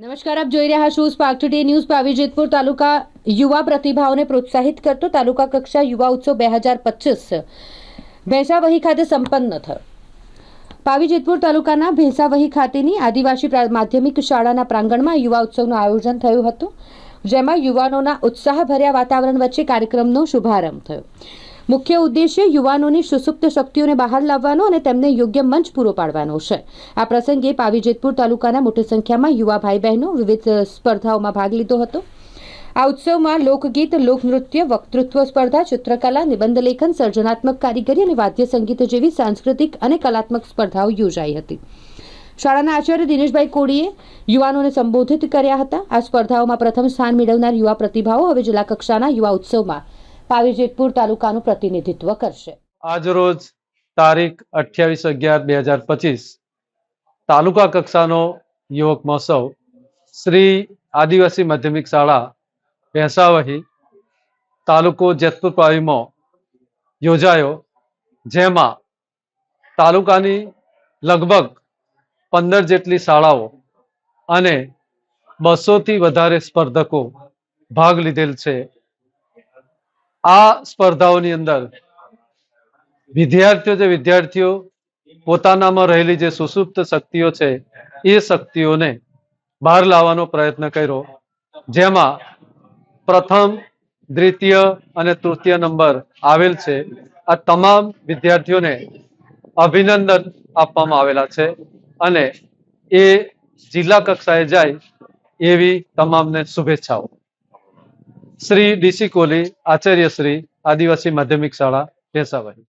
નમસ્કાર, આપ જોઈ રહ્યા છો spark today news. Pavi Jetpur તાલુકા યુવા પ્રતિભાઓને પ્રોત્સાહિત કરતો તાલુકા કક્ષા યુવા ઉત્સવ 2025 ભેંસાવહી ખાતે સંપન્ન થયો. પાવી જેતપુર તાલુકાના ભેંસાવહી ખાતેની આદિવાસી માધ્યમિક શાળાના પ્રાંગણમાં યુવા ઉત્સવનું આયોજન થયું હતું, જેમાં યુવાનોના ઉત્સાહભર્યા વાતાવરણ વચ્ચે કાર્યક્રમનો શુભારંભ થયો. મુખ્ય ઉદ્દેશ્ય યુવાનોની સુસુપ્ત શક્તિઓને બહાર લાવવાનો અને તેમને યોગ્ય મંચ પૂરો પાડવાનો છે. આ પ્રસંગે પાવી જેતપુર તાલુકાના મોટી સંખ્યામાં યુવા ભાઈ બહેનો વિવિધ સ્પર્ધાઓમાં ભાગ લીધો હતો. આ ઉત્સવમાં લોકગીત, લોકનૃત્ય, વક્તૃત્વ સ્પર્ધા, ચિત્રકલા, નિબંધ લેખન, સર્જનાત્મક કારીગરી અને વાદ્ય સંગીત જેવી સાંસ્કૃતિક અને કલાત્મક સ્પર્ધાઓ યોજાઈ હતી. શાળાના આચાર્ય દિનેશભાઈ કોડીએ યુવાનોને સંબોધિત કર્યા હતા. આ સ્પર્ધાઓમાં પ્રથમ સ્થાન મેળવનાર યુવા પ્રતિભાઓ હવે જિલ્લા કક્ષાના યુવા ઉત્સવમાં પાવી જેતપુર તાલુકાનું પ્રતિનિધિત્વ કરશે. આજ રોજ તારીખ 28/11/2025 તાલુકા કક્ષાનો યુવક મહોત્સવ શ્રી આદિવાસી માધ્યમિક શાળા ભેંસાવહી તાલુકો જેતપુર પાવીમાં યોજાયો, જેમાં તાલુકાની લગભગ 15 જેટલી શાળાઓ અને 200થી વધારે સ્પર્ધકો ભાગ લીધેલ છે. આ સ્પર્ધાઓની અંદર વિદ્યાર્થીઓ પોતાનામાં રહેલી જે સુસુપ્ત શક્તિઓ છે એ શક્તિઓને બહાર લાવવાનો પ્રયત્ન કર્યો, જેમાં પ્રથમ, દ્વિતીય અને તૃતીય નંબર આવેલ છે. આ તમામ વિદ્યાર્થીઓને અભિનંદન આપવામાં આવેલા છે અને એ જિલ્લા કક્ષાએ જાય એવી તમામને શુભેચ્છાઓ. શ્રી ડીસી કોહલી, આચાર્ય શ્રી આદિવાસી માધ્યમિક શાળા ભેંસાવહી.